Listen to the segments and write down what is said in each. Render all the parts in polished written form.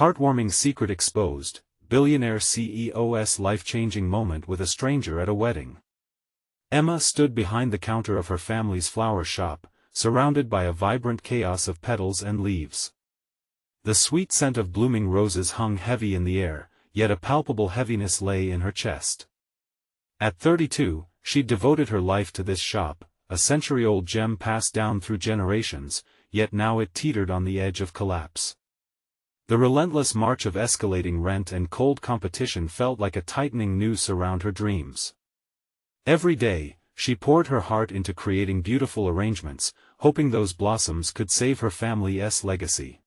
Heartwarming secret exposed, billionaire CEO's life-changing moment with a stranger at a wedding. Emma stood behind the counter of her family's flower shop, surrounded by a vibrant chaos of petals and leaves. The sweet scent of blooming roses hung heavy in the air, yet a palpable heaviness lay in her chest. At 32, she'd devoted her life to this shop, a century-old gem passed down through generations, yet now it teetered on the edge of collapse. The relentless march of escalating rent and cold competition felt like a tightening noose around her dreams. Every day, she poured her heart into creating beautiful arrangements, hoping those blossoms could save her family's legacy.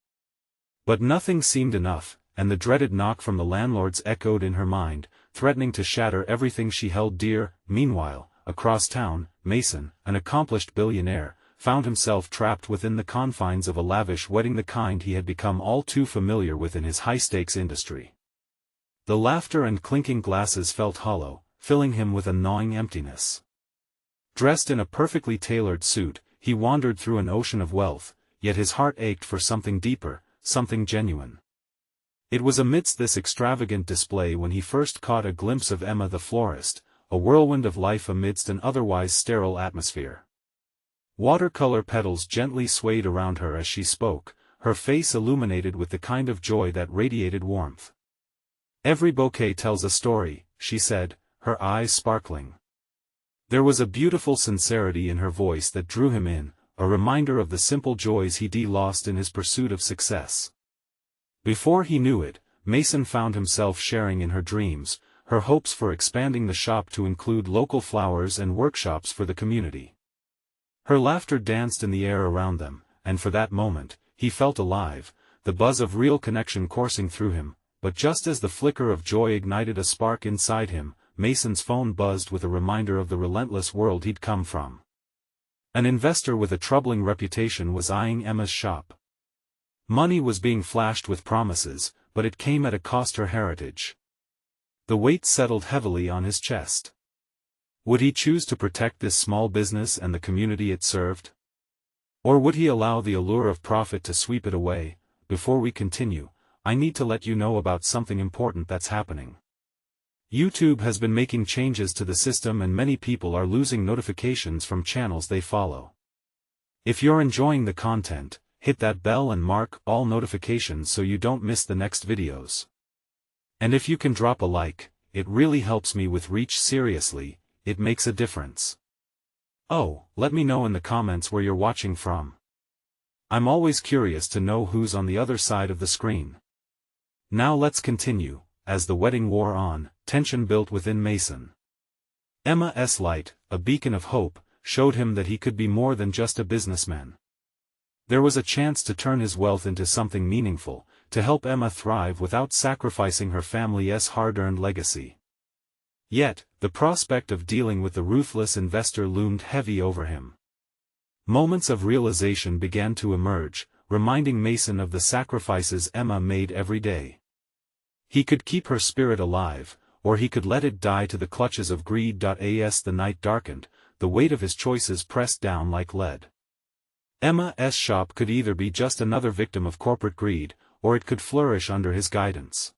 But nothing seemed enough, and the dreaded knock from the landlords echoed in her mind, threatening to shatter everything she held dear. Meanwhile, across town, Mason, an accomplished billionaire, found himself trapped within the confines of a lavish wedding, the kind he had become all too familiar with in his high-stakes industry. The laughter and clinking glasses felt hollow, filling him with a gnawing emptiness. Dressed in a perfectly tailored suit, he wandered through an ocean of wealth, yet his heart ached for something deeper, something genuine. It was amidst this extravagant display when he first caught a glimpse of Emma the florist, a whirlwind of life amidst an otherwise sterile atmosphere. Watercolor petals gently swayed around her as she spoke, her face illuminated with the kind of joy that radiated warmth. "Every bouquet tells a story," she said, her eyes sparkling. There was a beautiful sincerity in her voice that drew him in, a reminder of the simple joys he'd lost in his pursuit of success. Before he knew it, Mason found himself sharing in her dreams, her hopes for expanding the shop to include local flowers and workshops for the community. Her laughter danced in the air around them, and for that moment, he felt alive, the buzz of real connection coursing through him. But just as the flicker of joy ignited a spark inside him, Mason's phone buzzed with a reminder of the relentless world he'd come from. An investor with a troubling reputation was eyeing Emma's shop. Money was being flashed with promises, but it came at a cost: her heritage. The weight settled heavily on his chest. Would he choose to protect this small business and the community it served? Or would he allow the allure of profit to sweep it away? Before we continue, I need to let you know about something important that's happening. YouTube has been making changes to the system and many people are losing notifications from channels they follow. If you're enjoying the content, hit that bell and mark all notifications so you don't miss the next videos. And if you can drop a like, it really helps me with reach. Seriously, it makes a difference. Oh, let me know in the comments where you're watching from. I'm always curious to know who's on the other side of the screen. Now let's continue. As the wedding wore on, tension built within Mason. Emma's light, a beacon of hope, showed him that he could be more than just a businessman. There was a chance to turn his wealth into something meaningful, to help Emma thrive without sacrificing her family's hard-earned legacy. Yet, the prospect of dealing with the ruthless investor loomed heavy over him. Moments of realization began to emerge, reminding Mason of the sacrifices Emma made every day. He could keep her spirit alive, or he could let it die to the clutches of greed. As the night darkened, the weight of his choices pressed down like lead. Emma's shop could either be just another victim of corporate greed, or it could flourish under his guidance.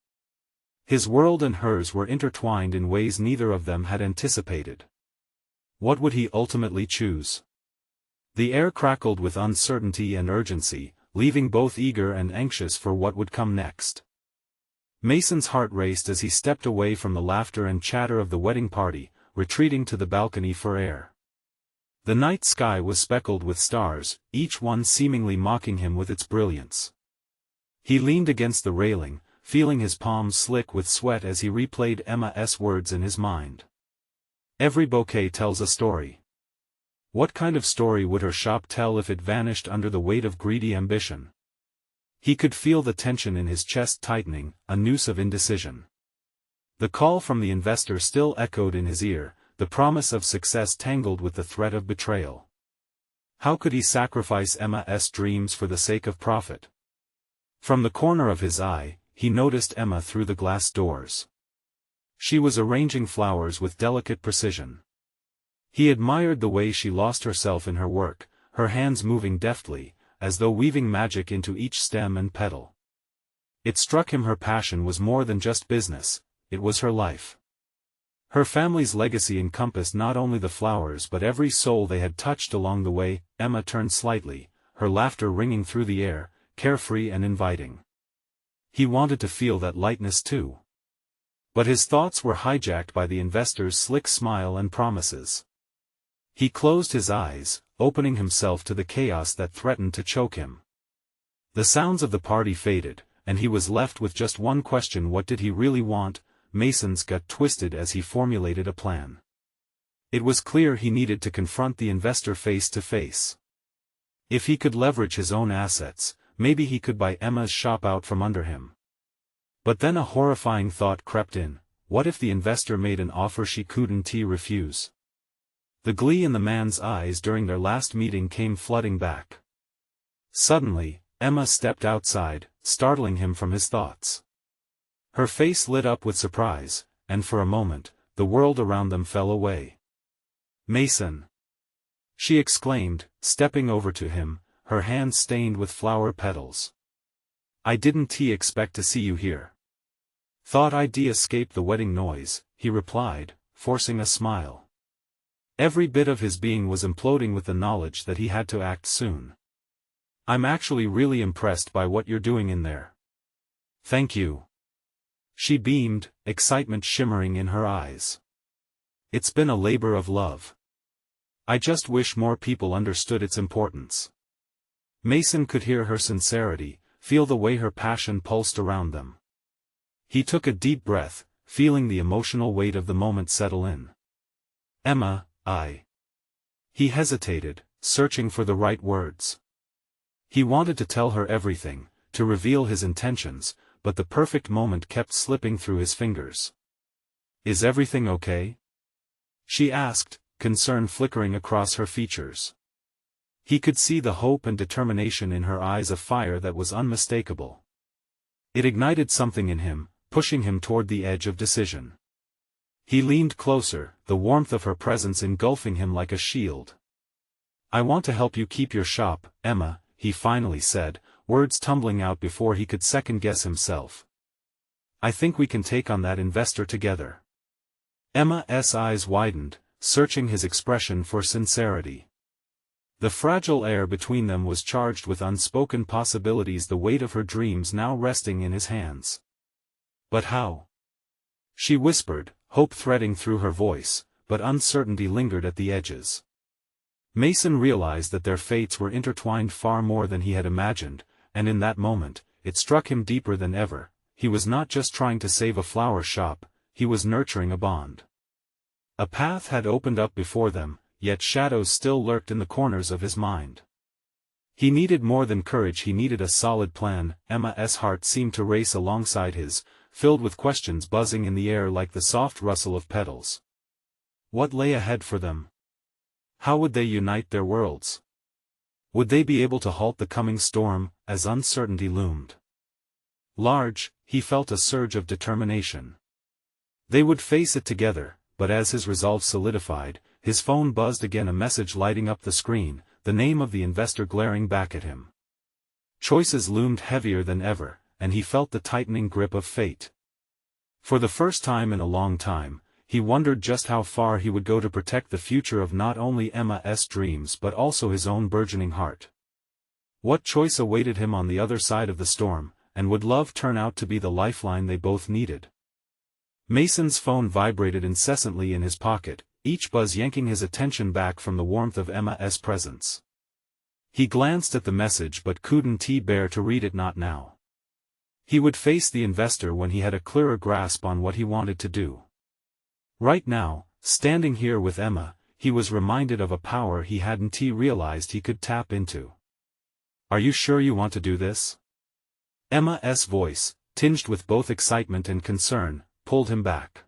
His world and hers were intertwined in ways neither of them had anticipated. What would he ultimately choose? The air crackled with uncertainty and urgency, leaving both eager and anxious for what would come next. Mason's heart raced as he stepped away from the laughter and chatter of the wedding party, retreating to the balcony for air. The night sky was speckled with stars, each one seemingly mocking him with its brilliance. He leaned against the railing, feeling his palms slick with sweat as he replayed Emma's words in his mind. Every bouquet tells a story. What kind of story would her shop tell if it vanished under the weight of greedy ambition? He could feel the tension in his chest tightening, a noose of indecision. The call from the investor still echoed in his ear, the promise of success tangled with the threat of betrayal. How could he sacrifice Emma's dreams for the sake of profit? From the corner of his eye, he noticed Emma through the glass doors. She was arranging flowers with delicate precision. He admired the way she lost herself in her work, her hands moving deftly, as though weaving magic into each stem and petal. It struck him her passion was more than just business, it was her life. Her family's legacy encompassed not only the flowers but every soul they had touched along the way. Emma turned slightly, her laughter ringing through the air, carefree and inviting. He wanted to feel that lightness too. But his thoughts were hijacked by the investor's slick smile and promises. He closed his eyes, opening himself to the chaos that threatened to choke him. The sounds of the party faded, and he was left with just one question: what did he really want? Mason's gut twisted as he formulated a plan. It was clear he needed to confront the investor face to face. If he could leverage his own assets, maybe he could buy Emma's shop out from under him. But then a horrifying thought crept in: what if the investor made an offer she couldn't refuse? The glee in the man's eyes during their last meeting came flooding back. Suddenly, Emma stepped outside, startling him from his thoughts. Her face lit up with surprise, and for a moment, the world around them fell away. "Mason!" she exclaimed, stepping over to him, her hands stained with flower petals. "I didn't expect to see you here." "Thought I'd escape the wedding noise," he replied, forcing a smile. Every bit of his being was imploding with the knowledge that he had to act soon. "I'm actually really impressed by what you're doing in there." "Thank you." She beamed, excitement shimmering in her eyes. "It's been a labor of love. I just wish more people understood its importance." Mason could hear her sincerity, feel the way her passion pulsed around them. He took a deep breath, feeling the emotional weight of the moment settle in. "Emma, He hesitated, searching for the right words. He wanted to tell her everything, to reveal his intentions, but the perfect moment kept slipping through his fingers. "Is everything okay?" she asked, concern flickering across her features. He could see the hope and determination in her eyes, a fire that was unmistakable. It ignited something in him, pushing him toward the edge of decision. He leaned closer, the warmth of her presence engulfing him like a shield. "I want to help you keep your shop, Emma," he finally said, words tumbling out before he could second-guess himself. "I think we can take on that investor together." Emma's eyes widened, searching his expression for sincerity. The fragile air between them was charged with unspoken possibilities, the weight of her dreams now resting in his hands. "But how?" she whispered, hope threading through her voice, but uncertainty lingered at the edges. Mason realized that their fates were intertwined far more than he had imagined, and in that moment, it struck him deeper than ever. He was not just trying to save a flower shop, he was nurturing a bond. A path had opened up before them, yet shadows still lurked in the corners of his mind. He needed more than courage, he needed a solid plan. Emma's heart seemed to race alongside his, filled with questions buzzing in the air like the soft rustle of petals. What lay ahead for them? How would they unite their worlds? Would they be able to halt the coming storm, as uncertainty loomed large? He felt a surge of determination. They would face it together, but as his resolve solidified, his phone buzzed again, a message lighting up the screen, the name of the investor glaring back at him. Choices loomed heavier than ever, and he felt the tightening grip of fate. For the first time in a long time, he wondered just how far he would go to protect the future of not only Emma's dreams but also his own burgeoning heart. What choice awaited him on the other side of the storm, and would love turn out to be the lifeline they both needed? Mason's phone vibrated incessantly in his pocket, each buzz yanking his attention back from the warmth of Emma's presence. He glanced at the message but couldn't bear to read it, not now. He would face the investor when he had a clearer grasp on what he wanted to do. Right now, standing here with Emma, he was reminded of a power he hadn't realized he could tap into. "Are you sure you want to do this?" Emma's voice, tinged with both excitement and concern, pulled him back.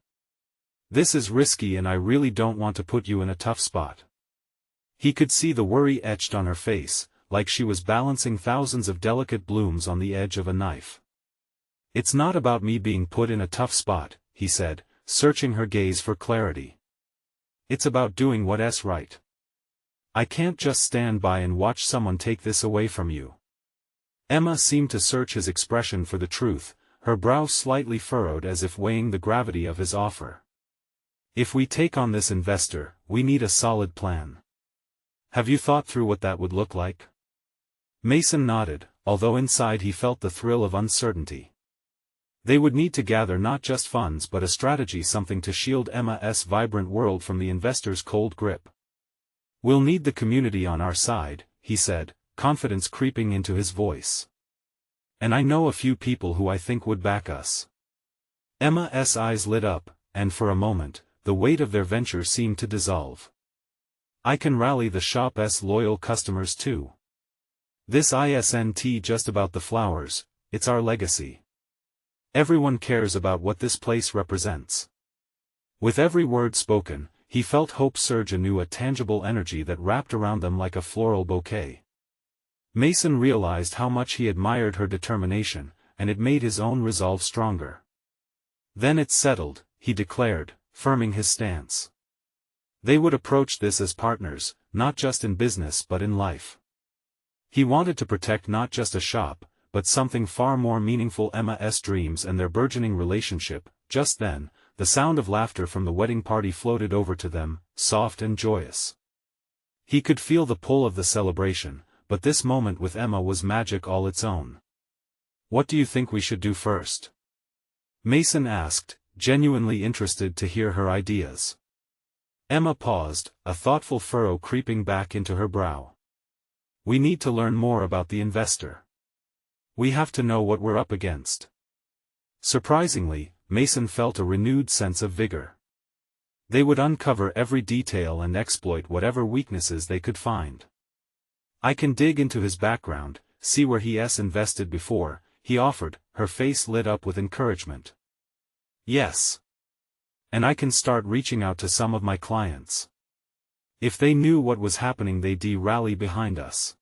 "This is risky and I really don't want to put you in a tough spot." He could see the worry etched on her face, like she was balancing thousands of delicate blooms on the edge of a knife. "It's not about me being put in a tough spot," he said, searching her gaze for clarity. "It's about doing what's right. I can't just stand by and watch someone take this away from you." Emma seemed to search his expression for the truth, her brow slightly furrowed as if weighing the gravity of his offer. If we take on this investor, we need a solid plan. Have you thought through what that would look like? Mason nodded, although inside he felt the thrill of uncertainty. They would need to gather not just funds but a strategy, something to shield Emma's vibrant world from the investor's cold grip. We'll need the community on our side, he said, confidence creeping into his voice. And I know a few people who I think would back us. Emma's eyes lit up, and for a moment, the weight of their venture seemed to dissolve. I can rally the shop's loyal customers too. This isn't just about the flowers, it's our legacy. Everyone cares about what this place represents. With every word spoken, he felt hope surge anew, a tangible energy that wrapped around them like a floral bouquet. Mason realized how much he admired her determination, and it made his own resolve stronger. Then it's settled, he declared, firming his stance. They would approach this as partners, not just in business but in life. He wanted to protect not just a shop, but something far more meaningful: Emma's dreams and their burgeoning relationship. Just then, the sound of laughter from the wedding party floated over to them, soft and joyous. He could feel the pull of the celebration, but this moment with Emma was magic all its own. What do you think we should do first? Mason asked, genuinely interested to hear her ideas. Emma paused, a thoughtful furrow creeping back into her brow. We need to learn more about the investor. We have to know what we're up against. Surprisingly, Mason felt a renewed sense of vigor. They would uncover every detail and exploit whatever weaknesses they could find. I can dig into his background, see where he's invested before, he offered, her face lit up with encouragement. Yes. And I can start reaching out to some of my clients. If they knew what was happening, they'd rally behind us.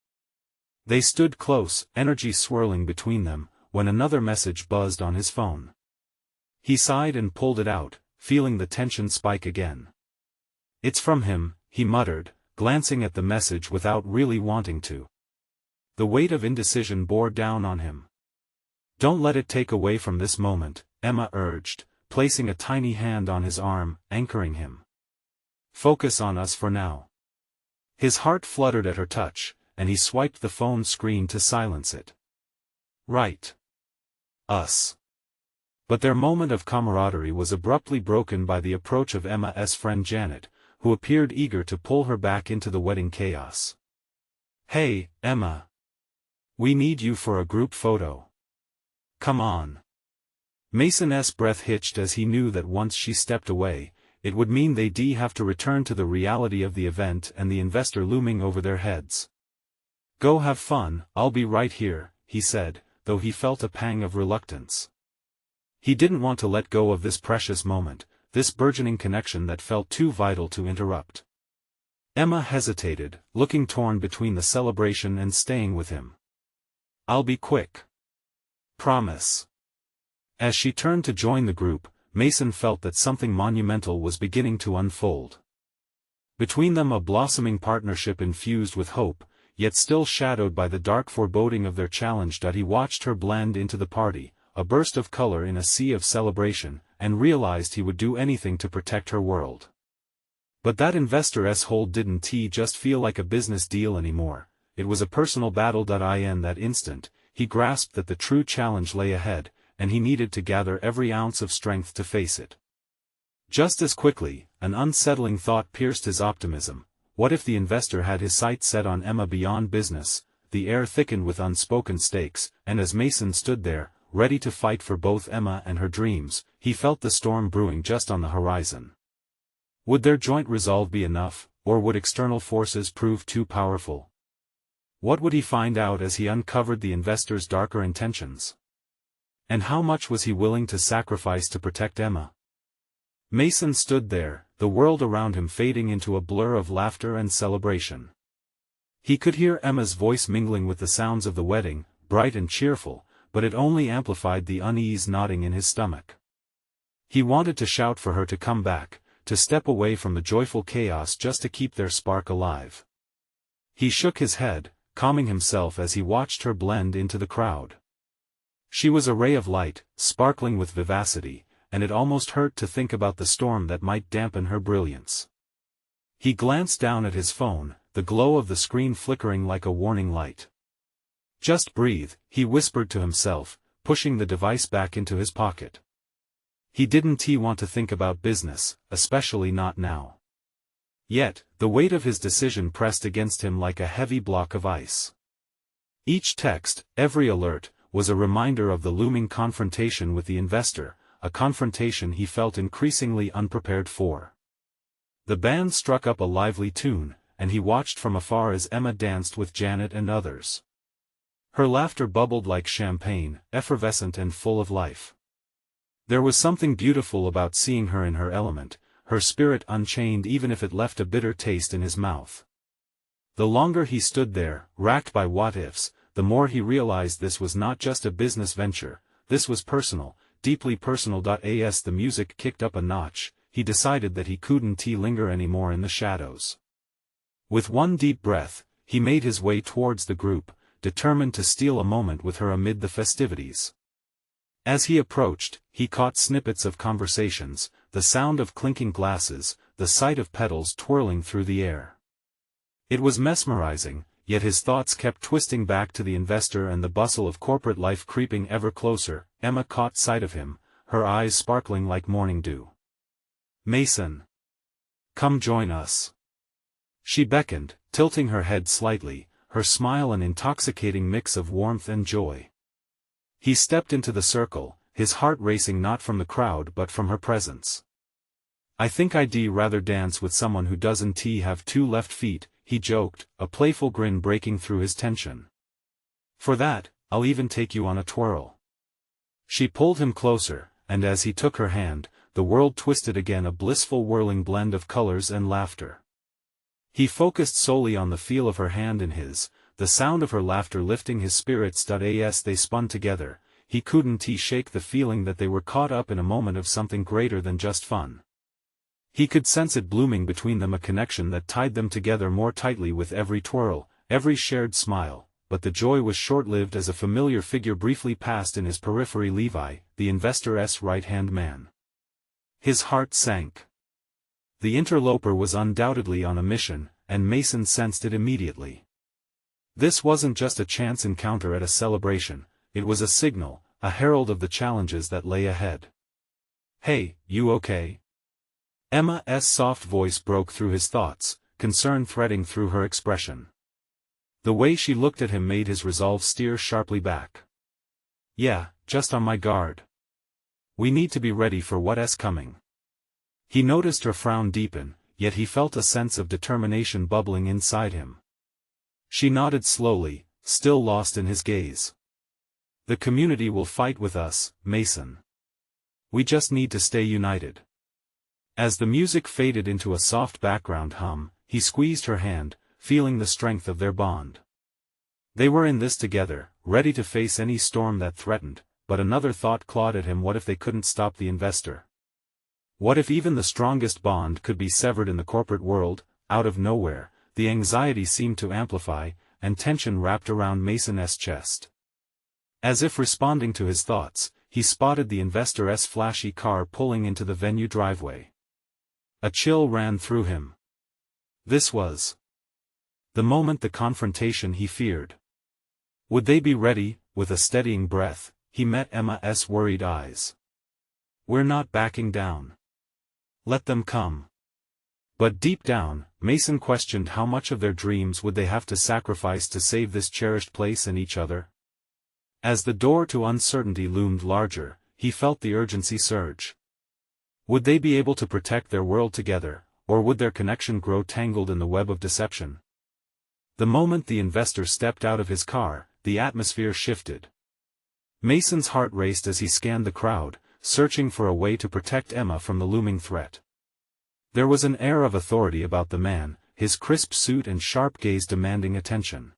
They stood close, energy swirling between them, when another message buzzed on his phone. He sighed and pulled it out, feeling the tension spike again. It's from him, he muttered, glancing at the message without really wanting to. The weight of indecision bore down on him. Don't let it take away from this moment, Emma urged, placing a tiny hand on his arm, anchoring him. Focus on us for now. His heart fluttered at her touch, and he swiped the phone screen to silence it. Right. Us. But their moment of camaraderie was abruptly broken by the approach of Emma's friend Janet, who appeared eager to pull her back into the wedding chaos. Hey, Emma. We need you for a group photo. Come on. Mason's breath hitched as he knew that once she stepped away, it would mean they'd have to return to the reality of the event and the investor looming over their heads. Go have fun, I'll be right here, he said, though he felt a pang of reluctance. He didn't want to let go of this precious moment, this burgeoning connection that felt too vital to interrupt. Emma hesitated, looking torn between the celebration and staying with him. I'll be quick. Promise. As she turned to join the group, Mason felt that something monumental was beginning to unfold. Between them, a blossoming partnership infused with hope, yet still shadowed by the dark foreboding of their challenge. He watched her blend into the party, a burst of color in a sea of celebration, and realized he would do anything to protect her world. But that investor's hold didn't just feel like a business deal anymore, it was a personal battle. In that instant, he grasped that the true challenge lay ahead, and he needed to gather every ounce of strength to face it. Just as quickly, an unsettling thought pierced his optimism. What if the investor had his sights set on Emma beyond business? The air thickened with unspoken stakes, and as Mason stood there, ready to fight for both Emma and her dreams, he felt the storm brewing just on the horizon. Would their joint resolve be enough, or would external forces prove too powerful? What would he find out as he uncovered the investor's darker intentions? And how much was he willing to sacrifice to protect Emma? Mason stood there, the world around him fading into a blur of laughter and celebration. He could hear Emma's voice mingling with the sounds of the wedding, bright and cheerful, but it only amplified the unease gnawing in his stomach. He wanted to shout for her to come back, to step away from the joyful chaos just to keep their spark alive. He shook his head, calming himself as he watched her blend into the crowd. She was a ray of light, sparkling with vivacity, and it almost hurt to think about the storm that might dampen her brilliance. He glanced down at his phone, the glow of the screen flickering like a warning light. "Just breathe," he whispered to himself, pushing the device back into his pocket. He didn't want to think about business, especially not now. Yet, the weight of his decision pressed against him like a heavy block of ice. Each text, every alert, was a reminder of the looming confrontation with the investor, a confrontation he felt increasingly unprepared for. The band struck up a lively tune, and he watched from afar as Emma danced with Janet and others. Her laughter bubbled like champagne, effervescent and full of life. There was something beautiful about seeing her in her element, her spirit unchained even if it left a bitter taste in his mouth. The longer he stood there, racked by what-ifs, the more he realized this was not just a business venture, this was personal, deeply personal. As the music kicked up a notch, he decided that he couldn't linger anymore in the shadows. With one deep breath, he made his way towards the group, determined to steal a moment with her amid the festivities. As he approached, he caught snippets of conversations, the sound of clinking glasses, the sight of petals twirling through the air. It was mesmerizing, yet his thoughts kept twisting back to the investor and the bustle of corporate life creeping ever closer. Emma caught sight of him, her eyes sparkling like morning dew. "Mason. Come join us." She beckoned, tilting her head slightly, her smile an intoxicating mix of warmth and joy. He stepped into the circle, his heart racing not from the crowd but from her presence. "I think I'd rather dance with someone who doesn't have two left feet," he joked, a playful grin breaking through his tension. "For that, I'll even take you on a twirl." She pulled him closer, and as he took her hand, the world twisted again, a blissful whirling blend of colors and laughter. He focused solely on the feel of her hand in his, the sound of her laughter lifting his spirits. As they spun together, he couldn't shake the feeling that they were caught up in a moment of something greater than just fun. He could sense it blooming between them, a connection that tied them together more tightly with every twirl, every shared smile, but the joy was short-lived as a familiar figure briefly passed in his periphery. Levi, the investor's right-hand man. His heart sank. The interloper was undoubtedly on a mission, and Mason sensed it immediately. This wasn't just a chance encounter at a celebration, it was a signal, a herald of the challenges that lay ahead. "Hey, you okay?" Emma's soft voice broke through his thoughts, concern threading through her expression. The way she looked at him made his resolve steer sharply back. "Yeah, just on my guard. We need to be ready for what's coming." He noticed her frown deepen, yet he felt a sense of determination bubbling inside him. She nodded slowly, still lost in his gaze. "The community will fight with us, Mason. We just need to stay united." As the music faded into a soft background hum, he squeezed her hand, feeling the strength of their bond. They were in this together, ready to face any storm that threatened, but another thought clawed at him. What if they couldn't stop the investor? What if even the strongest bond could be severed in the corporate world? Out of nowhere, the anxiety seemed to amplify, and tension wrapped around Mason's chest. As if responding to his thoughts, he spotted the investor's flashy car pulling into the venue driveway. A chill ran through him. This was the moment, the confrontation he feared. Would they be ready? With a steadying breath, he met Emma's worried eyes. "We're not backing down. Let them come." But deep down, Mason questioned how much of their dreams would they have to sacrifice to save this cherished place and each other. As the door to uncertainty loomed larger, he felt the urgency surge. Would they be able to protect their world together, or would their connection grow tangled in the web of deception? The moment the investor stepped out of his car, the atmosphere shifted. Mason's heart raced as he scanned the crowd, searching for a way to protect Emma from the looming threat. There was an air of authority about the man, his crisp suit and sharp gaze demanding attention.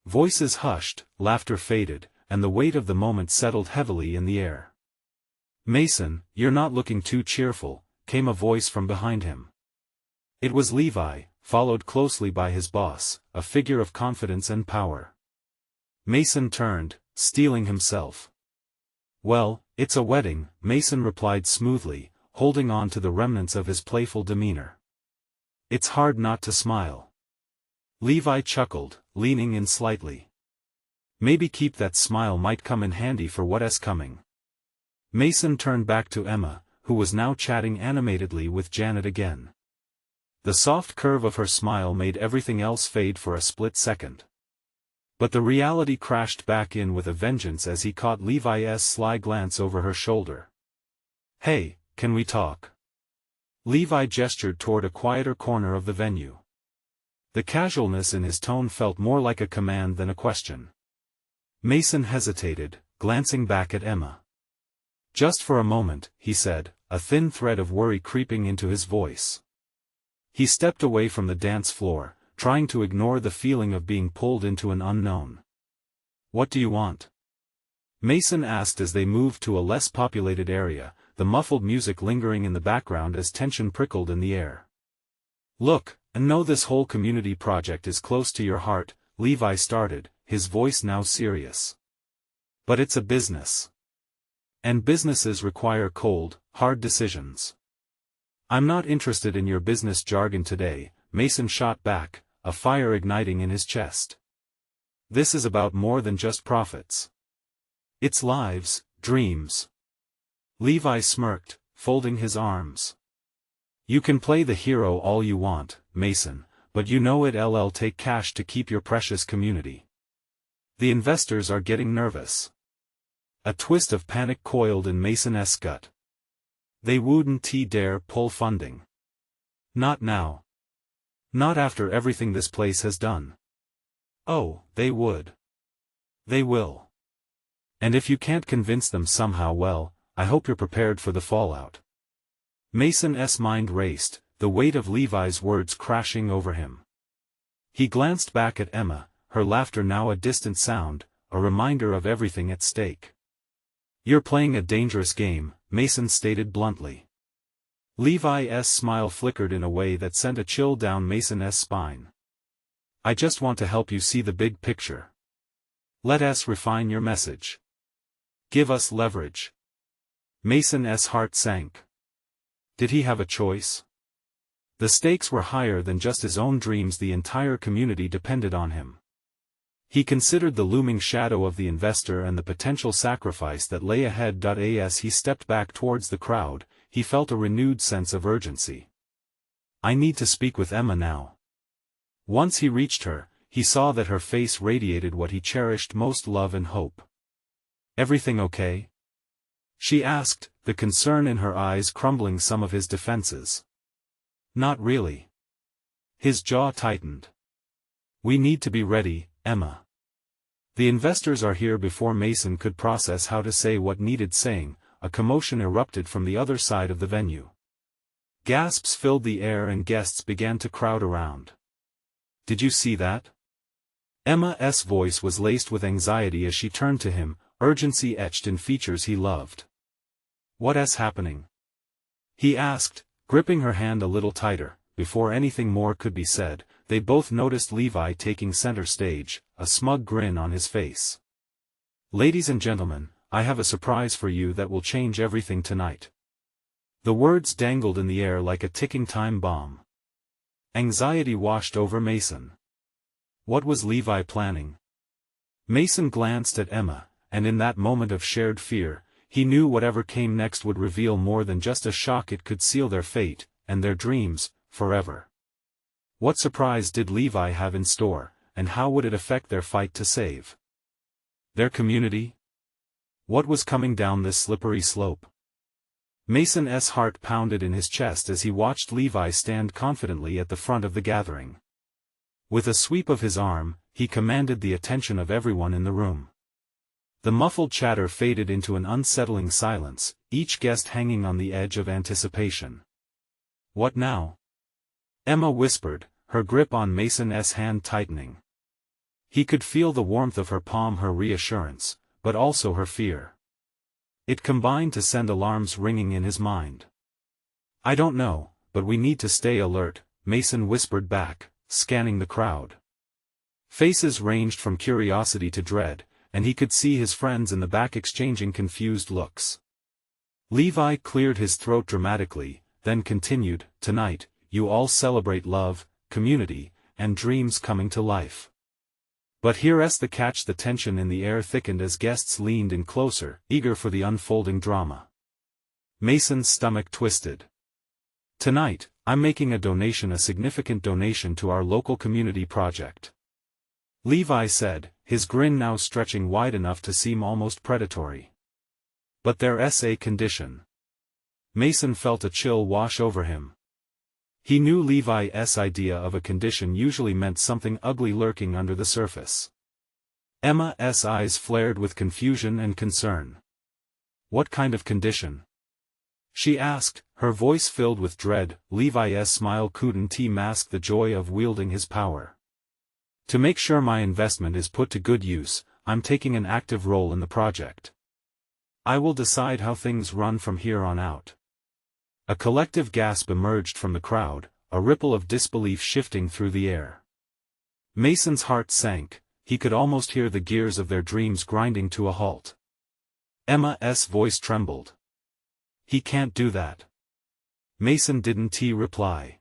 Voices hushed, laughter faded, and the weight of the moment settled heavily in the air. "Mason, you're not looking too cheerful," came a voice from behind him. It was Levi, followed closely by his boss, a figure of confidence and power. Mason turned, steeling himself. "Well, it's a wedding," Mason replied smoothly, holding on to the remnants of his playful demeanor. "It's hard not to smile." Levi chuckled, leaning in slightly. "Maybe keep that smile, might come in handy for what's coming." Mason turned back to Emma, who was now chatting animatedly with Janet again. The soft curve of her smile made everything else fade for a split second. But the reality crashed back in with a vengeance as he caught Levi's sly glance over her shoulder. "Hey, can we talk?" Levi gestured toward a quieter corner of the venue. The casualness in his tone felt more like a command than a question. Mason hesitated, glancing back at Emma. "Just for a moment," he said, a thin thread of worry creeping into his voice. He stepped away from the dance floor, trying to ignore the feeling of being pulled into an unknown. "What do you want?" Mason asked as they moved to a less populated area, the muffled music lingering in the background as tension prickled in the air. "Look, I know this whole community project is close to your heart," Levi started, his voice now serious. "But it's a business. And businesses require cold, hard decisions." "I'm not interested in your business jargon today," Mason shot back, a fire igniting in his chest. "This is about more than just profits. It's lives, dreams." Levi smirked, folding his arms. "You can play the hero all you want, Mason, but you know it'll take cash to keep your precious community. The investors are getting nervous." A twist of panic coiled in Mason's gut. "They wouldn't dare pull funding. Not now. Not after everything this place has done." "Oh, they would. They will. And if you can't convince them somehow, well, I hope you're prepared for the fallout." Mason's mind raced, the weight of Levi's words crashing over him. He glanced back at Emma, her laughter now a distant sound, a reminder of everything at stake. "You're playing a dangerous game," Mason stated bluntly. Levi's smile flickered in a way that sent a chill down Mason's spine. "I just want to help you see the big picture. Let us refine your message. Give us leverage." Mason's heart sank. Did he have a choice? The stakes were higher than just his own dreams, the entire community depended on him. He considered the looming shadow of the investor and the potential sacrifice that lay ahead. As he stepped back towards the crowd, he felt a renewed sense of urgency. "I need to speak with Emma now." Once he reached her, he saw that her face radiated what he cherished most, love and hope. "Everything okay?" she asked, the concern in her eyes crumbling some of his defenses. "Not really." His jaw tightened. "We need to be ready, Emma. The investors are here." Before Mason could process how to say what needed saying, a commotion erupted from the other side of the venue. Gasps filled the air and guests began to crowd around. "Did you see that?" Emma's voice was laced with anxiety as she turned to him, urgency etched in features he loved. "What's happening?" he asked, gripping her hand a little tighter. Before anything more could be said, they both noticed Levi taking center stage, a smug grin on his face. "Ladies and gentlemen, I have a surprise for you that will change everything tonight." The words dangled in the air like a ticking time bomb. Anxiety washed over Mason. What was Levi planning? Mason glanced at Emma, and in that moment of shared fear, he knew whatever came next would reveal more than just a shock. It could seal their fate, and their dreams, forever. What surprise did Levi have in store, and how would it affect their fight to save their community? What was coming down this slippery slope? Mason's heart pounded in his chest as he watched Levi stand confidently at the front of the gathering. With a sweep of his arm, he commanded the attention of everyone in the room. The muffled chatter faded into an unsettling silence, each guest hanging on the edge of anticipation. "What now?" Emma whispered, her grip on Mason's hand tightening. He could feel the warmth of her palm, her reassurance, but also her fear. It combined to send alarms ringing in his mind. "I don't know, but we need to stay alert," Mason whispered back, scanning the crowd. Faces ranged from curiosity to dread, and he could see his friends in the back exchanging confused looks. Levi cleared his throat dramatically, then continued, "Tonight, you all celebrate love, community, and dreams coming to life. But here's the catch." The tension in the air thickened as guests leaned in closer, eager for the unfolding drama. Mason's stomach twisted. "Tonight, I'm making a significant donation to our local community project," Levi said, his grin now stretching wide enough to seem almost predatory. "But there's a condition." Mason felt a chill wash over him. He knew Levi's idea of a condition usually meant something ugly lurking under the surface. Emma's eyes flared with confusion and concern. "What kind of condition?" she asked, her voice filled with dread. Levi's smile couldn't mask the joy of wielding his power. "To make sure my investment is put to good use, I'm taking an active role in the project. I will decide how things run from here on out." A collective gasp emerged from the crowd, a ripple of disbelief shifting through the air. Mason's heart sank, he could almost hear the gears of their dreams grinding to a halt. Emma's voice trembled. "He can't do that." Mason didn't reply.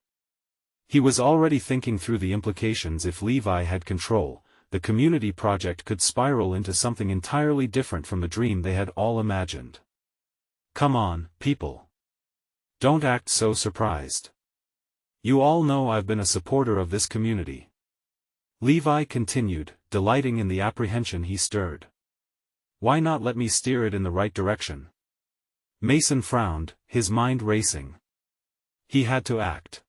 He was already thinking through the implications. If Levi had control, the community project could spiral into something entirely different from the dream they had all imagined. "Come on, people. Don't act so surprised. You all know I've been a supporter of this community," Levi continued, delighting in the apprehension he stirred. "Why not let me steer it in the right direction?" Mason frowned, his mind racing. He had to act.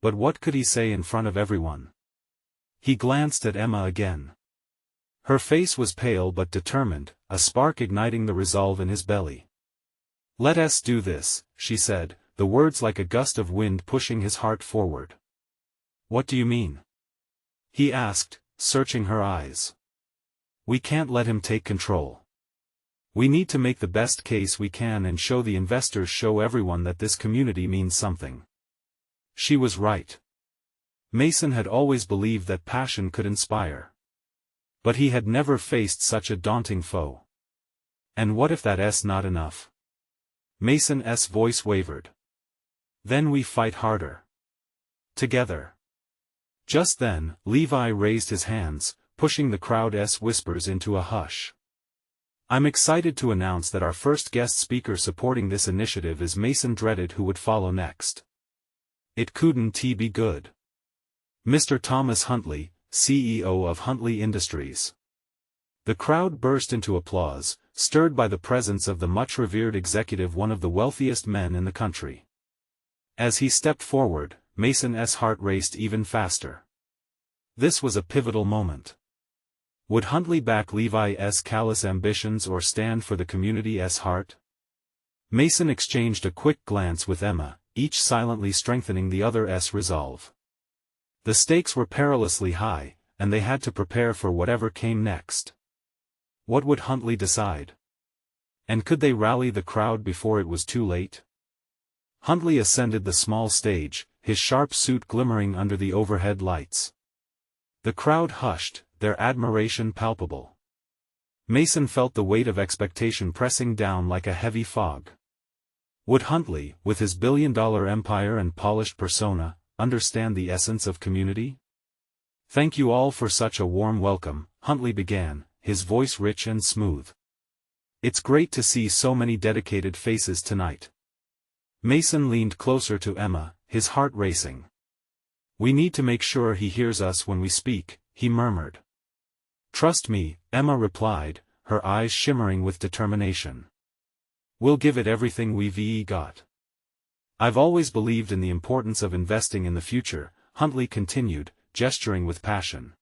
But what could he say in front of everyone? He glanced at Emma again. Her face was pale but determined, a spark igniting the resolve in his belly. "Let us do this," she said, the words like a gust of wind pushing his heart forward. "What do you mean?" he asked, searching her eyes. "We can't let him take control. We need to make the best case we can and show the investors, show everyone that this community means something." She was right. Mason had always believed that passion could inspire. But he had never faced such a daunting foe. And what if that's not enough? Mason's voice wavered. "Then we fight harder. Together." Just then, Levi raised his hands, pushing the crowd's whispers into a hush. "I'm excited to announce that our first guest speaker supporting this initiative is." Mason dreaded who would follow next. It couldn't be good. Mr. Thomas Huntley, CEO of Huntley Industries. The crowd burst into applause, stirred by the presence of the much-revered executive, one of the wealthiest men in the country. As he stepped forward, Mason's heart raced even faster. This was a pivotal moment. Would Huntley back Levi's callous ambitions or stand for the community's heart? Mason exchanged a quick glance with Emma, each silently strengthening the other's resolve. The stakes were perilously high, and they had to prepare for whatever came next. What would Huntley decide? And could they rally the crowd before it was too late? Huntley ascended the small stage, his sharp suit glimmering under the overhead lights. The crowd hushed, their admiration palpable. Mason felt the weight of expectation pressing down like a heavy fog. Would Huntley, with his billion-dollar empire and polished persona, understand the essence of community? "Thank you all for such a warm welcome," Huntley began, his voice rich and smooth. "It's great to see so many dedicated faces tonight." Mason leaned closer to Emma, his heart racing. "We need to make sure he hears us when we speak," he murmured. "Trust me," Emma replied, her eyes shimmering with determination. "We'll give it everything we've got." "I've always believed in the importance of investing in the future," Huntley continued, gesturing with passion.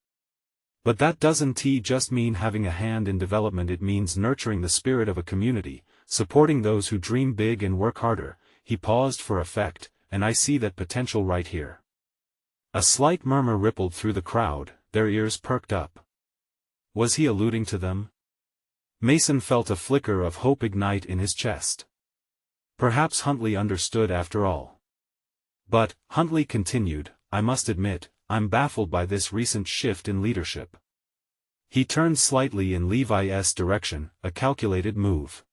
"But that doesn't just mean having a hand in development. It means nurturing the spirit of a community, supporting those who dream big and work harder." He paused for effect, "and I see that potential right here." A slight murmur rippled through the crowd, their ears perked up. Was he alluding to them? Mason felt a flicker of hope ignite in his chest. Perhaps Huntley understood after all. But, Huntley continued, I must admit, I'm baffled by this recent shift in leadership. He turned slightly in Levi's direction, a calculated move.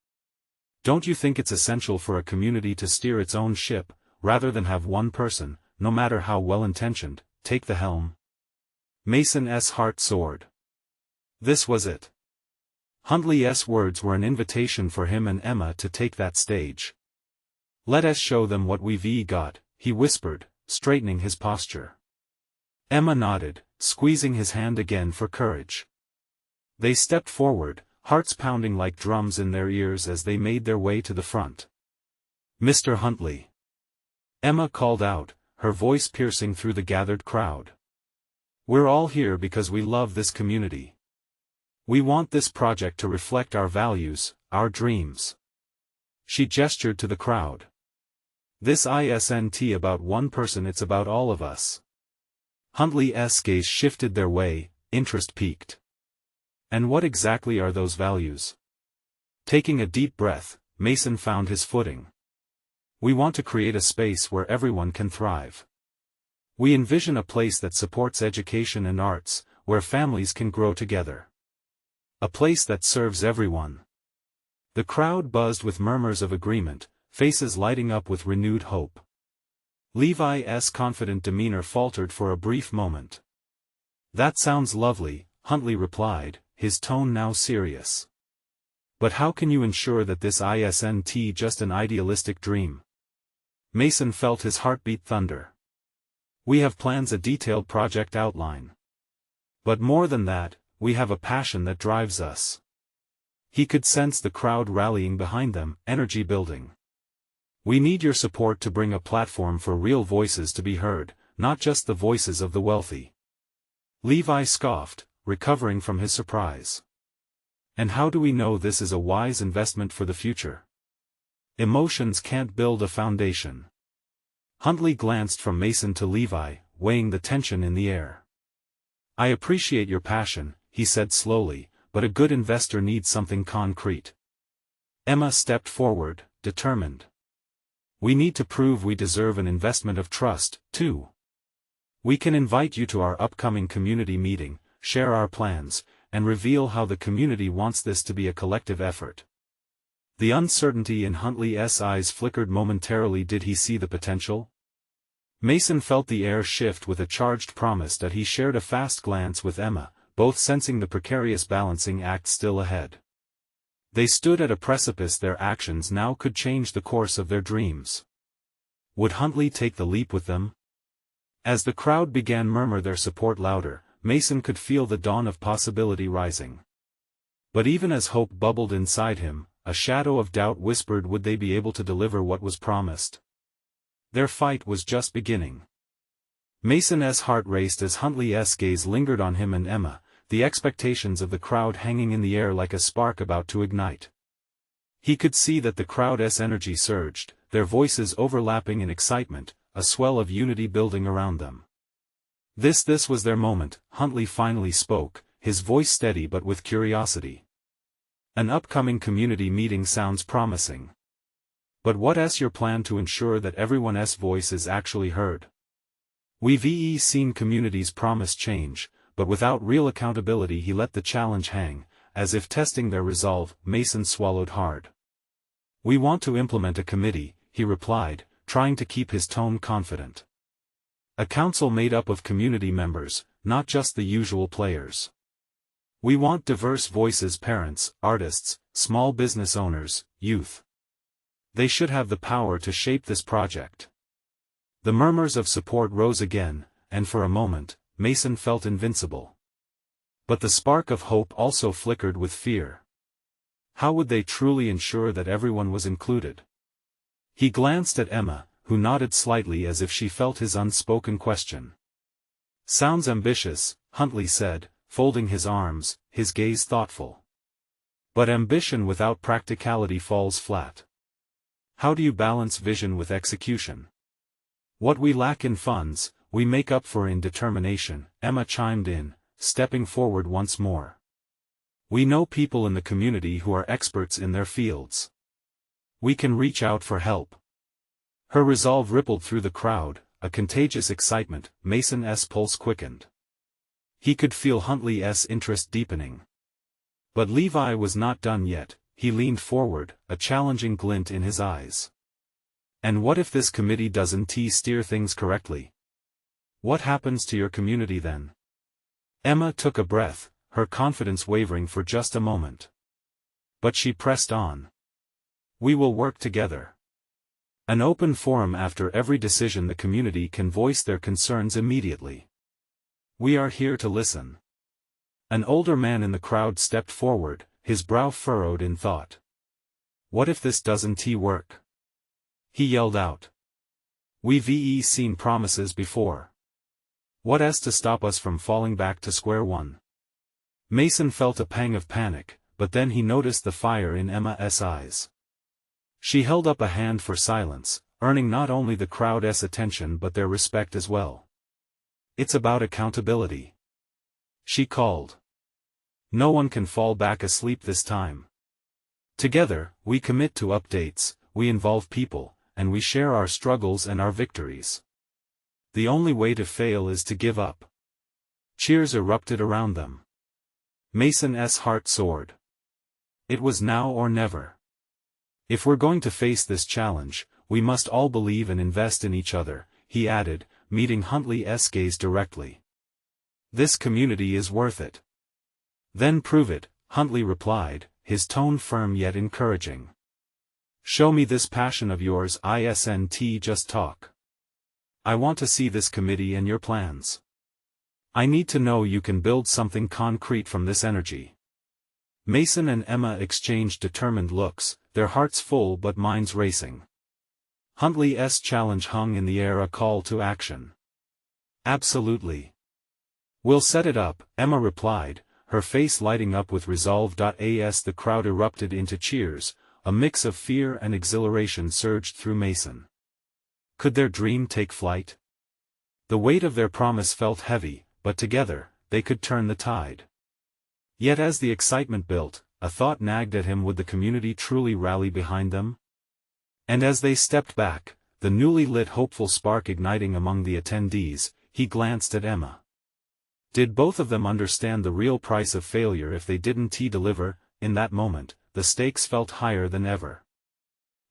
Don't you think it's essential for a community to steer its own ship, rather than have one person, no matter how well-intentioned, take the helm? Mason's heart soared. This was it. Huntley's words were an invitation for him and Emma to take that stage. Let us show them what we've got, he whispered, straightening his posture. Emma nodded, squeezing his hand again for courage. They stepped forward, hearts pounding like drums in their ears as they made their way to the front. Mr. Huntley. Emma called out, her voice piercing through the gathered crowd. We're all here because we love this community. We want this project to reflect our values, our dreams. She gestured to the crowd. This isn't about one person, it's about all of us. Huntley's gaze shifted their way, interest peaked. And what exactly are those values? Taking a deep breath, Mason found his footing. We want to create a space where everyone can thrive. We envision a place that supports education and arts, where families can grow together. A place that serves everyone. The crowd buzzed with murmurs of agreement, faces lighting up with renewed hope. Levi's confident demeanor faltered for a brief moment. That sounds lovely, Huntley replied, his tone now serious. But how can you ensure that this isn't just an idealistic dream? Mason felt his heartbeat thunder. We have plans, a detailed project outline. But more than that, we have a passion that drives us. He could sense the crowd rallying behind them, energy building. We need your support to bring a platform for real voices to be heard, not just the voices of the wealthy. Levi scoffed, recovering from his surprise. And how do we know this is a wise investment for the future? Emotions can't build a foundation. Huntley glanced from Mason to Levi, weighing the tension in the air. I appreciate your passion, he said slowly, but a good investor needs something concrete. Emma stepped forward, determined. We need to prove we deserve an investment of trust, too. We can invite you to our upcoming community meeting, share our plans, and reveal how the community wants this to be a collective effort. The uncertainty in Huntley's eyes flickered momentarily. Did he see the potential? Mason felt the air shift with a charged promise that he shared a fast glance with Emma, both sensing the precarious balancing act still ahead. They stood at a precipice. Their actions now could change the course of their dreams. Would Huntley take the leap with them? As the crowd began murmur their support louder, Mason could feel the dawn of possibility rising. But even as hope bubbled inside him, a shadow of doubt whispered, would they be able to deliver what was promised? Their fight was just beginning. Mason's heart raced as Huntley's gaze lingered on him and Emma, the expectations of the crowd hanging in the air like a spark about to ignite. He could see that the crowd's energy surged, their voices overlapping in excitement, a swell of unity building around them. This was their moment. Huntley finally spoke, his voice steady but with curiosity. An upcoming community meeting sounds promising. But what's your plan to ensure that everyone's voice is actually heard? We've seen communities promise change, but without real accountability. He let the challenge hang, as if testing their resolve. Mason swallowed hard. We want to implement a committee, he replied, trying to keep his tone confident. A council made up of community members, not just the usual players. We want diverse voices, parents, artists, small business owners, youth. They should have the power to shape this project. The murmurs of support rose again, and for a moment, Mason felt invincible. But the spark of hope also flickered with fear. How would they truly ensure that everyone was included? He glanced at Emma, who nodded slightly as if she felt his unspoken question. Sounds ambitious, Huntley said, folding his arms, his gaze thoughtful. But ambition without practicality falls flat. How do you balance vision with execution? What we lack in funds, we make up for in determination, Emma chimed in, stepping forward once more. We know people in the community who are experts in their fields. We can reach out for help. Her resolve rippled through the crowd, a contagious excitement. Mason's pulse quickened. He could feel Huntley's interest deepening. But Levi was not done yet. He leaned forward, a challenging glint in his eyes. And what if this committee doesn't steer things correctly? What happens to your community then? Emma took a breath, her confidence wavering for just a moment. But she pressed on. We will work together. An open forum after every decision. The community can voice their concerns immediately. We are here to listen. An older man in the crowd stepped forward, his brow furrowed in thought. What if this doesn't work? He yelled out. We've seen promises before. What's to stop us from falling back to square one? Mason felt a pang of panic, but then he noticed the fire in Emma's eyes. She held up a hand for silence, earning not only the crowd's attention but their respect as well. It's about accountability. She called. No one can fall back asleep this time. Together, we commit to updates, we involve people, and we share our struggles and our victories. The only way to fail is to give up. Cheers erupted around them. Mason's heart soared. It was now or never. If we're going to face this challenge, we must all believe and invest in each other, he added, meeting Huntley's gaze directly. This community is worth it. Then prove it, Huntley replied, his tone firm yet encouraging. Show me this passion of yours. Isn't just talk. I want to see this committee and your plans. I need to know you can build something concrete from this energy. Mason and Emma exchanged determined looks, their hearts full but minds racing. Huntley's challenge hung in the air, a call to action. Absolutely. We'll set it up, Emma replied, her face lighting up with resolve. As the crowd erupted into cheers, a mix of fear and exhilaration surged through Mason. Could their dream take flight? The weight of their promise felt heavy, but together, they could turn the tide. Yet as the excitement built, a thought nagged at him: would the community truly rally behind them? And as they stepped back, the newly lit hopeful spark igniting among the attendees, he glanced at Emma. Did both of them understand the real price of failure if they didn't deliver? In that moment, the stakes felt higher than ever.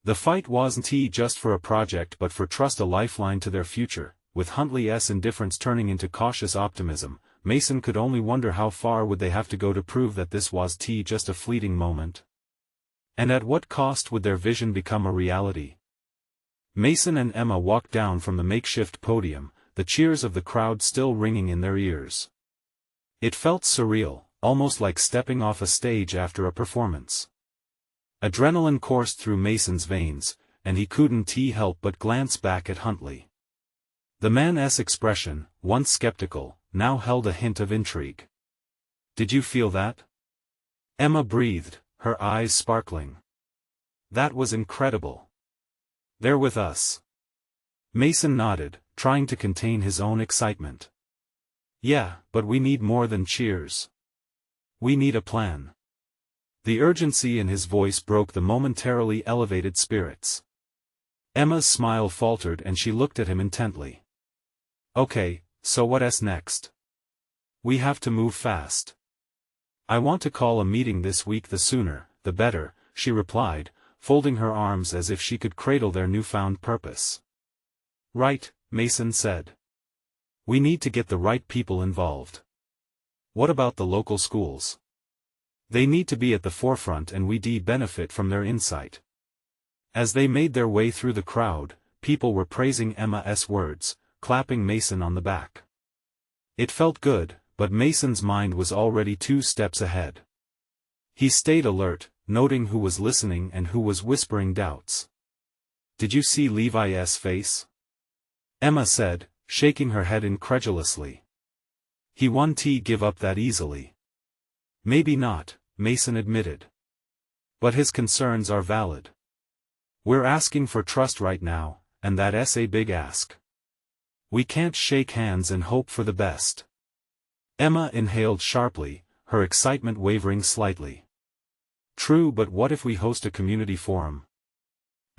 The fight wasn't just for a project but for trust, a lifeline to their future. With Huntley's indifference turning into cautious optimism, Mason could only wonder how far would they have to go to prove that this was just a fleeting moment. And at what cost would their vision become a reality? Mason and Emma walked down from the makeshift podium, the cheers of the crowd still ringing in their ears. It felt surreal, almost like stepping off a stage after a performance. Adrenaline coursed through Mason's veins, and he couldn't help but glance back at Huntley. The man's expression, once skeptical, now held a hint of intrigue. Did you feel that? Emma breathed, her eyes sparkling. That was incredible. They're with us. Mason nodded, trying to contain his own excitement. Yeah, but we need more than cheers. We need a plan. The urgency in his voice broke the momentarily elevated spirits. Emma's smile faltered and she looked at him intently. Okay, so what's next? We have to move fast. I want to call a meeting this week, the sooner, the better, she replied, folding her arms as if she could cradle their newfound purpose. Right, Mason said. We need to get the right people involved. What about the local schools? They need to be at the forefront and we'd benefit from their insight. As they made their way through the crowd, people were praising Emma's words, clapping Mason on the back. It felt good, but Mason's mind was already 2 steps ahead. He stayed alert, noting who was listening and who was whispering doubts. Did you see Levi's face? Emma said, shaking her head incredulously. He won't give up that easily. Maybe not, Mason admitted. But his concerns are valid. We're asking for trust right now, and that's a big ask. We can't shake hands and hope for the best. Emma inhaled sharply, her excitement wavering slightly. True, but what if we host a community forum?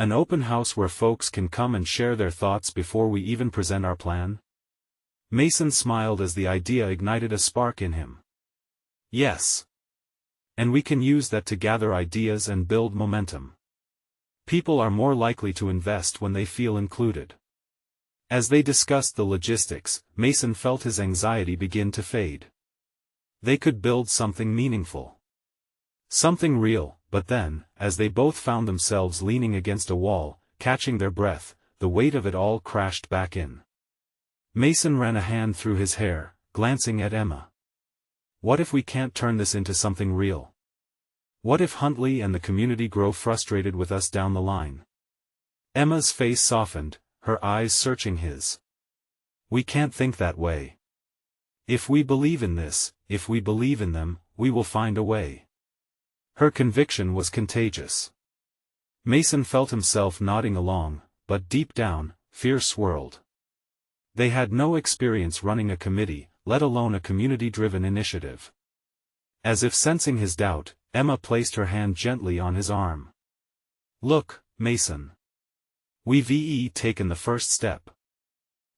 An open house where folks can come and share their thoughts before we even present our plan? Mason smiled as the idea ignited a spark in him. Yes. And we can use that to gather ideas and build momentum. People are more likely to invest when they feel included. As they discussed the logistics, Mason felt his anxiety begin to fade. They could build something meaningful. Something real, but then, as they both found themselves leaning against a wall, catching their breath, the weight of it all crashed back in. Mason ran a hand through his hair, glancing at Emma. What if we can't turn this into something real? What if Huntley and the community grow frustrated with us down the line? Emma's face softened, her eyes searching his. We can't think that way. If we believe in this, if we believe in them, we will find a way. Her conviction was contagious. Mason felt himself nodding along, but deep down, fear swirled. They had no experience running a committee, let alone a community-driven initiative. As if sensing his doubt, Emma placed her hand gently on his arm. Look, Mason. We've taken the first step.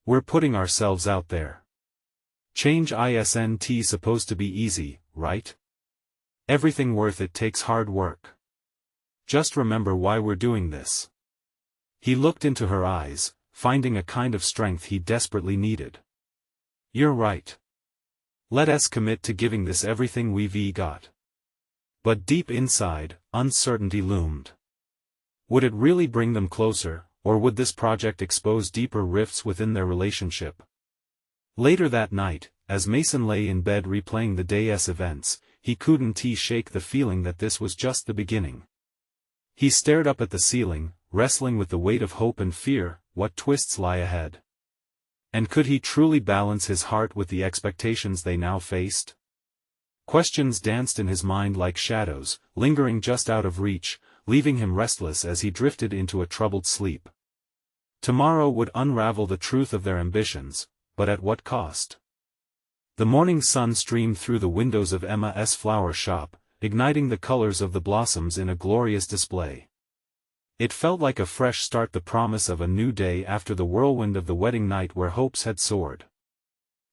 We're putting ourselves out there. Change isn't supposed to be easy, right? Everything worth it takes hard work. Just remember why we're doing this. He looked into her eyes, finding a kind of strength he desperately needed. You're right. Let us commit to giving this everything we've got. But deep inside, uncertainty loomed. Would it really bring them closer, or would this project expose deeper rifts within their relationship? Later that night, as Mason lay in bed replaying the day's events, he couldn't shake the feeling that this was just the beginning. He stared up at the ceiling, wrestling with the weight of hope and fear. What twists lie ahead? And could he truly balance his heart with the expectations they now faced? Questions danced in his mind like shadows, lingering just out of reach, leaving him restless as he drifted into a troubled sleep. Tomorrow would unravel the truth of their ambitions, but at what cost? The morning sun streamed through the windows of Emma's flower shop, igniting the colors of the blossoms in a glorious display. It felt like a fresh start, the promise of a new day after the whirlwind of the wedding night where hopes had soared.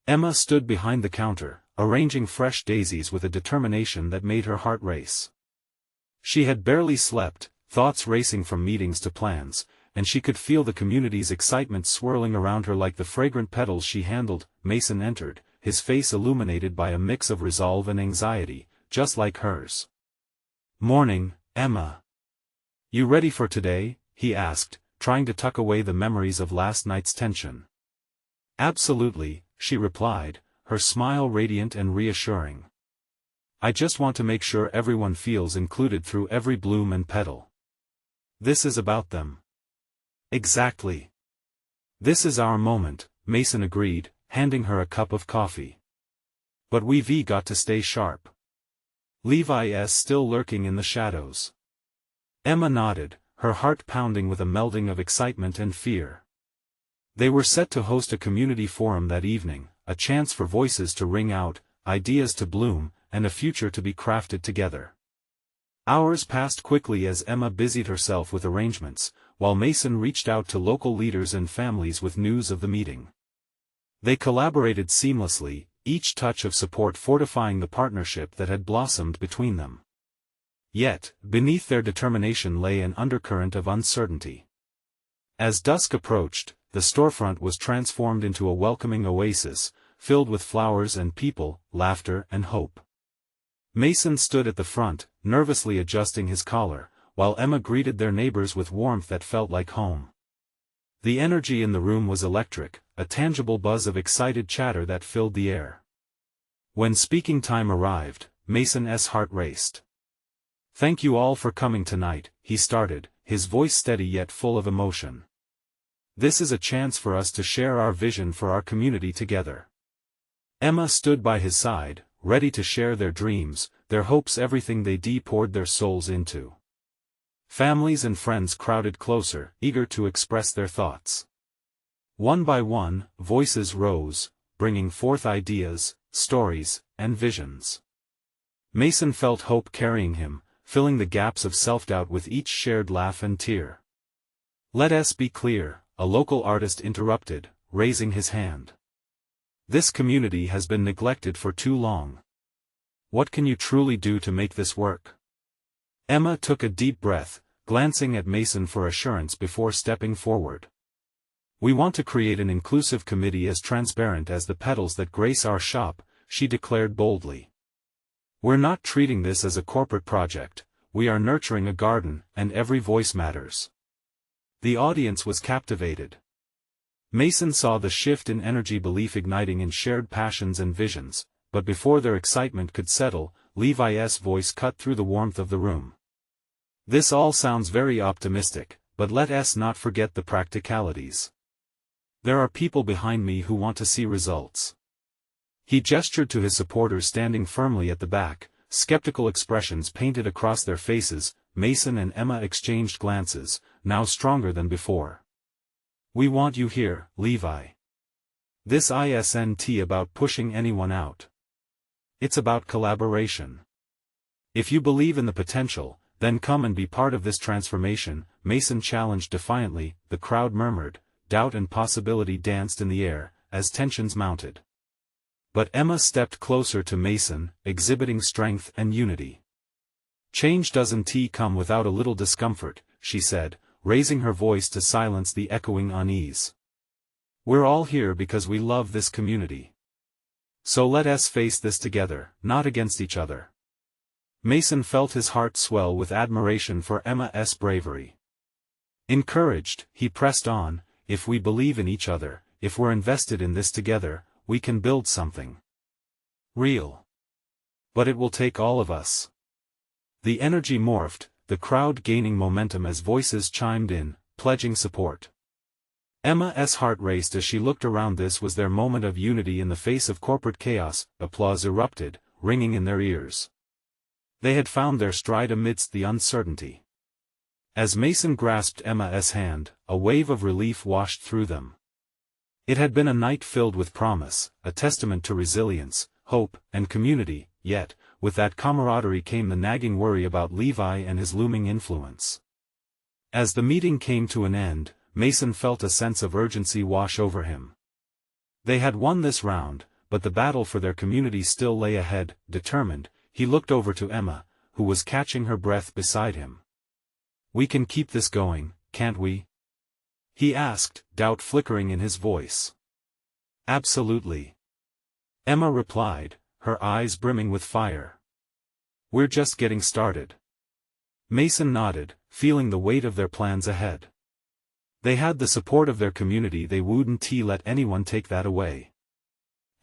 Emma stood behind the counter, arranging fresh daisies with a determination that made her heart race. She had barely slept, thoughts racing from meetings to plans, and she could feel the community's excitement swirling around her like the fragrant petals she handled. Mason entered, his face illuminated by a mix of resolve and anxiety, just like hers. Morning, Emma. You ready for today? He asked, trying to tuck away the memories of last night's tension. Absolutely, she replied, her smile radiant and reassuring. I just want to make sure everyone feels included through every bloom and petal. This is about them. Exactly. This is our moment, Mason agreed, handing her a cup of coffee. But we've got to stay sharp. Levi's still lurking in the shadows. Emma nodded, her heart pounding with a melding of excitement and fear. They were set to host a community forum that evening, a chance for voices to ring out, ideas to bloom, and a future to be crafted together. Hours passed quickly as Emma busied herself with arrangements, while Mason reached out to local leaders and families with news of the meeting. They collaborated seamlessly, each touch of support fortifying the partnership that had blossomed between them. Yet, beneath their determination lay an undercurrent of uncertainty. As dusk approached, the storefront was transformed into a welcoming oasis, filled with flowers and people, laughter and hope. Mason stood at the front, nervously adjusting his collar, while Emma greeted their neighbors with warmth that felt like home. The energy in the room was electric, a tangible buzz of excited chatter that filled the air. When speaking time arrived, Mason's heart raced. Thank you all for coming tonight, he started, his voice steady yet full of emotion. This is a chance for us to share our vision for our community together. Emma stood by his side, ready to share their dreams, their hopes, everything they poured their souls into. Families and friends crowded closer, eager to express their thoughts. One by one, voices rose, bringing forth ideas, stories, and visions. Mason felt hope carrying him, filling the gaps of self-doubt with each shared laugh and tear. Let us be clear, a local artist interrupted, raising his hand. This community has been neglected for too long. What can you truly do to make this work? Emma took a deep breath, glancing at Mason for assurance before stepping forward. We want to create an inclusive committee as transparent as the petals that grace our shop, she declared boldly. We're not treating this as a corporate project, we are nurturing a garden, and every voice matters. The audience was captivated. Mason saw the shift in energy, belief igniting in shared passions and visions, but before their excitement could settle, Levi's voice cut through the warmth of the room. This all sounds very optimistic, but let us not forget the practicalities. There are people behind me who want to see results. He gestured to his supporters standing firmly at the back, skeptical expressions painted across their faces. Mason and Emma exchanged glances, now stronger than before. We want you here, Levi. This isn't about pushing anyone out. It's about collaboration. If you believe in the potential, then come and be part of this transformation, Mason challenged defiantly. The crowd murmured, doubt and possibility danced in the air, as tensions mounted. But Emma stepped closer to Mason, exhibiting strength and unity. Change doesn't come without a little discomfort, she said, raising her voice to silence the echoing unease. We're all here because we love this community. So let us face this together, not against each other. Mason felt his heart swell with admiration for Emma's bravery. Encouraged, he pressed on, if we believe in each other, if we're invested in this together, we can build something real. But it will take all of us. The energy morphed, the crowd gaining momentum as voices chimed in, pledging support. Emma's heart raced as she looked around. This was their moment of unity in the face of corporate chaos. Applause erupted, ringing in their ears. They had found their stride amidst the uncertainty. As Mason grasped Emma's hand, a wave of relief washed through them. It had been a night filled with promise, a testament to resilience, hope, and community, yet, with that camaraderie came the nagging worry about Levi and his looming influence. As the meeting came to an end, Mason felt a sense of urgency wash over him. They had won this round, but the battle for their community still lay ahead. Determined, he looked over to Emma, who was catching her breath beside him. We can keep this going, can't we? He asked, doubt flickering in his voice. Absolutely. Emma replied, her eyes brimming with fire. We're just getting started. Mason nodded, feeling the weight of their plans ahead. They had the support of their community. They wouldn't let anyone take that away.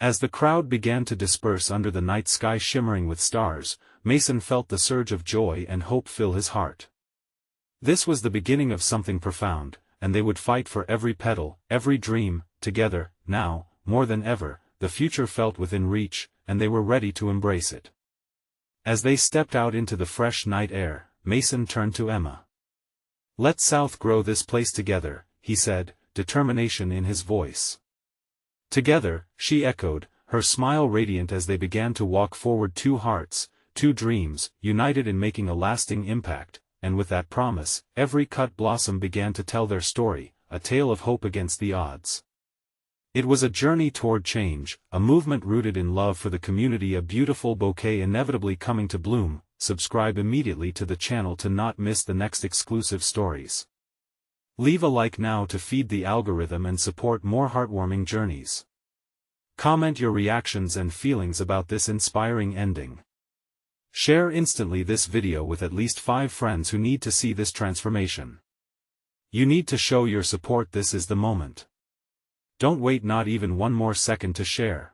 As the crowd began to disperse under the night sky shimmering with stars, Mason felt the surge of joy and hope fill his heart. This was the beginning of something profound, and they would fight for every petal, every dream, together. Now, more than ever, the future felt within reach, and they were ready to embrace it. As they stepped out into the fresh night air, Mason turned to Emma. Let's outgrow this place together, he said, determination in his voice. Together, she echoed, her smile radiant as they began to walk forward. Two hearts, two dreams, united in making a lasting impact, and with that promise, every cut blossom began to tell their story, a tale of hope against the odds. It was a journey toward change, a movement rooted in love for the community, a beautiful bouquet inevitably coming to bloom. Subscribe immediately to the channel to not miss the next exclusive stories. Leave a like now to feed the algorithm and support more heartwarming journeys. Comment your reactions and feelings about this inspiring ending. Share instantly this video with at least 5 friends who need to see this transformation. You need to show your support. This is the moment. Don't wait not even one more second to share.